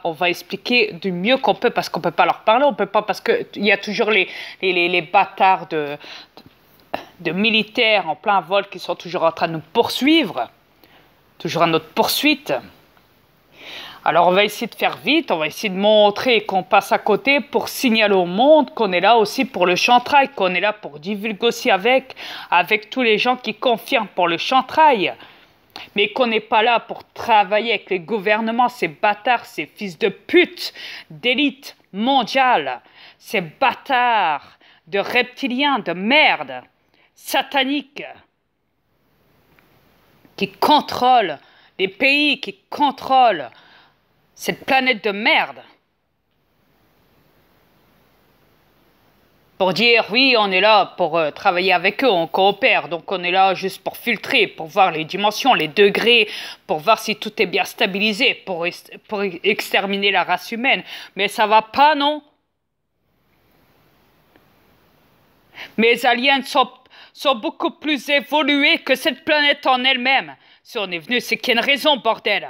on va expliquer du mieux qu'on peut parce qu'on peut pas leur parler, on peut pas parce que il y a toujours les bâtards de militaires en plein vol qui sont toujours en train de nous poursuivre, toujours à notre poursuite. Alors on va essayer de faire vite, on va essayer de montrer qu'on passe à côté pour signaler au monde qu'on est là aussi pour le chantrail, qu'on est là pour divulguer aussi avec tous les gens qui confirment pour le chantrail. Mais qu'on n'est pas là pour travailler avec les gouvernements, ces bâtards, ces fils de pute d'élite mondiale, ces bâtards de reptiliens, de merde, sataniques, qui contrôlent les pays, qui contrôlent cette planète de merde. Pour dire, oui, on est là pour travailler avec eux, on coopère, donc on est là juste pour filtrer, pour voir les dimensions, les degrés, pour voir si tout est bien stabilisé, pour exterminer la race humaine. Mais ça va pas, non? Mes aliens sont beaucoup plus évolués que cette planète en elle-même. Si on est venu, c'est qu'il y a une raison, bordel.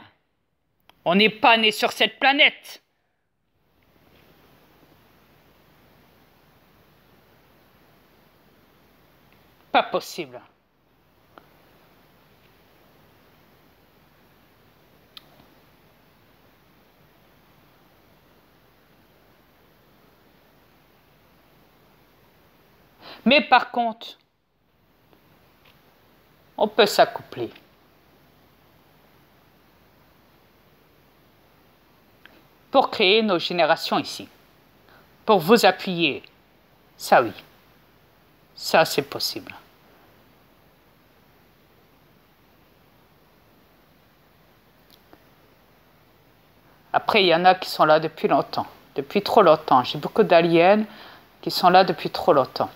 On n'est pas né sur cette planète. Pas possible. Mais par contre, on peut s'accoupler. Pour créer nos générations ici. Pour vous appuyer. Ça oui. Ça c'est possible. Après, il y en a qui sont là depuis longtemps. Depuis trop longtemps. J'ai beaucoup d'aliens qui sont là depuis trop longtemps.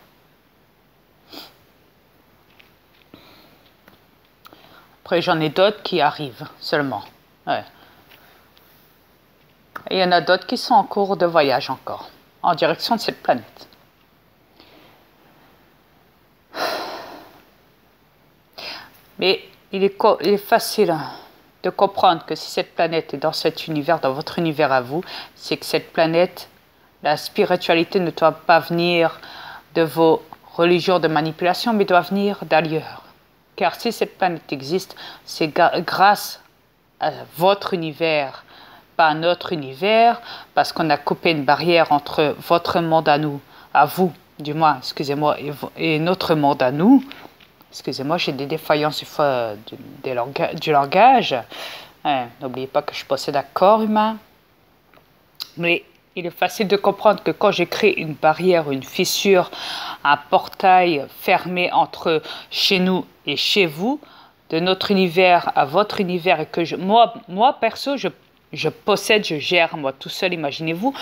Après, j'en ai d'autres qui arrivent seulement. Ouais. Et il y en a d'autres qui sont en cours de voyage encore, en direction de cette planète. Mais il est facile de comprendre que si cette planète est dans cet univers, dans votre univers à vous, c'est que cette planète, la spiritualité ne doit pas venir de vos religions de manipulation, mais doit venir d'ailleurs. Car si cette planète existe, c'est grâce à votre univers, pas à notre univers, parce qu'on a coupé une barrière entre votre monde à nous, à vous, du moins, excusez-moi, et notre monde à nous. Excusez-moi, j'ai des défaillances des fois du langage. N'oubliez pas que je possède un corps humain. Mais il est facile de comprendre que quand j'ai créé une barrière, une fissure, un portail fermé entre chez nous et chez vous, de notre univers à votre univers, et que moi perso, je possède, je gère, moi tout seul, imaginez-vous.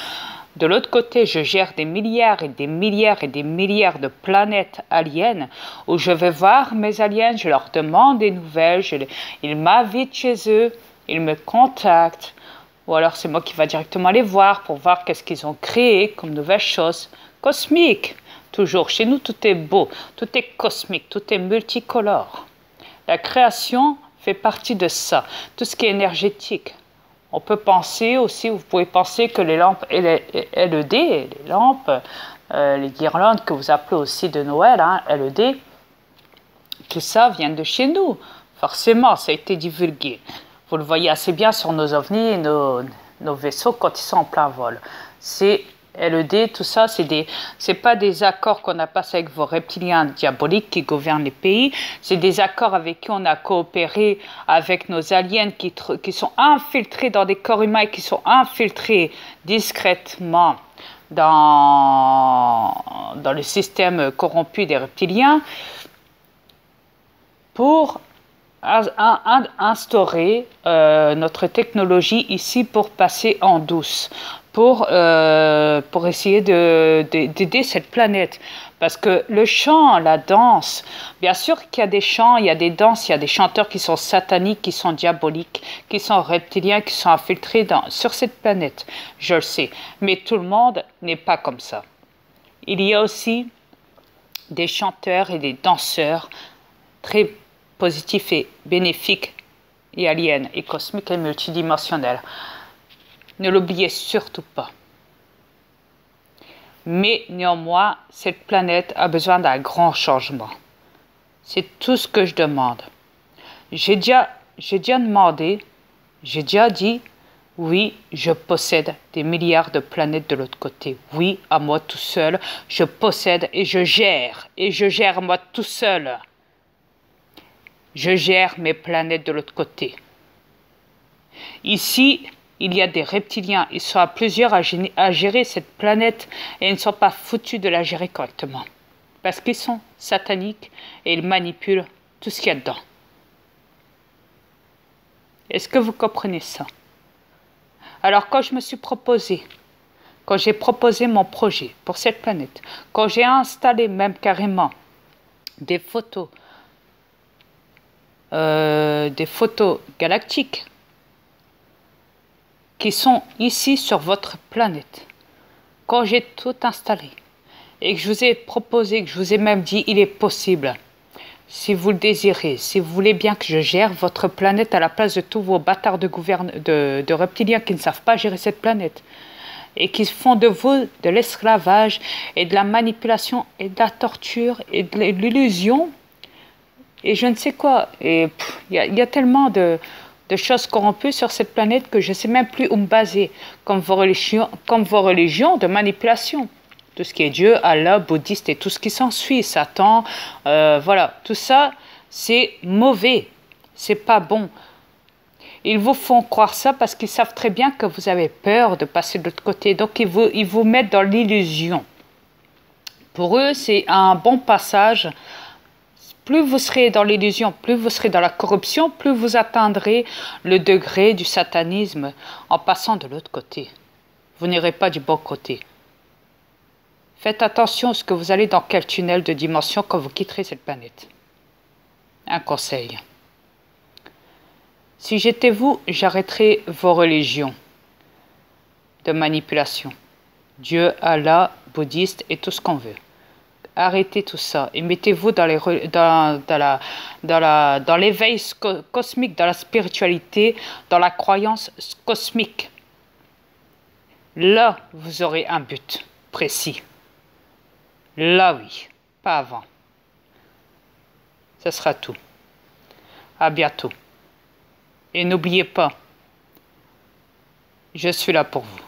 De l'autre côté, je gère des milliards et des milliards et des milliards de planètes aliens où je vais voir mes aliens, je leur demande des nouvelles, ils m'invitent chez eux, ils me contactent, ou alors c'est moi qui vais directement les voir pour voir qu'est-ce qu'ils ont créé comme nouvelles choses cosmiques. Toujours, chez nous, tout est beau, tout est cosmique, tout est multicolore. La création fait partie de ça, tout ce qui est énergétique. On peut penser aussi, vous pouvez penser que les lampes LED, les lampes, les guirlandes que vous appelez aussi de Noël, hein, LED, tout ça vient de chez nous. Forcément, ça a été divulgué. Vous le voyez assez bien sur nos ovnis et nos vaisseaux quand ils sont en plein vol. C'est LED, tout ça, c'est pas des accords qu'on a passés avec vos reptiliens diaboliques qui gouvernent les pays. C'est des accords avec qui on a coopéré avec nos aliens qui sont infiltrés dans des corps humains et qui sont infiltrés discrètement dans le système corrompu des reptiliens pour instaurer notre technologie ici pour passer en douce, pour essayer d'aider cette planète. Parce que le chant, la danse, bien sûr qu'il y a des chants, il y a des danses, il y a des chanteurs qui sont sataniques, qui sont diaboliques, qui sont reptiliens, qui sont infiltrés sur cette planète. Je le sais. Mais tout le monde n'est pas comme ça. Il y a aussi des chanteurs et des danseurs très positifs et bénéfiques et aliens et cosmiques et multidimensionnels. Ne l'oubliez surtout pas. Mais néanmoins, cette planète a besoin d'un grand changement. C'est tout ce que je demande. J'ai déjà demandé, j'ai déjà dit, oui, je possède des milliards de planètes de l'autre côté. Oui, à moi tout seul, je possède et je gère moi tout seul. Je gère mes planètes de l'autre côté. Ici, il y a des reptiliens. Ils sont à plusieurs à gérer cette planète et ils ne sont pas foutus de la gérer correctement. Parce qu'ils sont sataniques et ils manipulent tout ce qu'il y a dedans. Est-ce que vous comprenez ça? Alors quand je me suis proposé, quand j'ai proposé mon projet pour cette planète, quand j'ai installé même carrément des photos galactiques qui sont ici sur votre planète, quand j'ai tout installé et que je vous ai proposé, que je vous ai même dit, il est possible, si vous le désirez, si vous voulez bien que je gère votre planète à la place de tous vos bâtards de reptiliens qui ne savent pas gérer cette planète et qui font de vous de l'esclavage et de la manipulation et de la torture et de l'illusion et je ne sais quoi. Et il y a tellement de choses corrompues sur cette planète que je ne sais même plus où me baser, comme vos religions de manipulation. Tout ce qui est Dieu, Allah, bouddhiste et tout ce qui s'ensuit, Satan, voilà, tout ça, c'est mauvais, c'est pas bon. Ils vous font croire ça parce qu'ils savent très bien que vous avez peur de passer de l'autre côté, donc ils vous mettent dans l'illusion. Pour eux, c'est un bon passage. Plus vous serez dans l'illusion, plus vous serez dans la corruption, plus vous atteindrez le degré du satanisme en passant de l'autre côté. Vous n'irez pas du bon côté. Faites attention à ce que vous allez dans quel tunnel de dimension quand vous quitterez cette planète. Un conseil. Si j'étais vous, j'arrêterais vos religions de manipulation. Dieu, Allah, bouddhiste et tout ce qu'on veut. Arrêtez tout ça et mettez-vous dans l'éveil cosmique, dans la spiritualité, dans la croyance cosmique. Là, vous aurez un but précis. Là, oui, pas avant. Ce sera tout. À bientôt. Et n'oubliez pas, je suis là pour vous.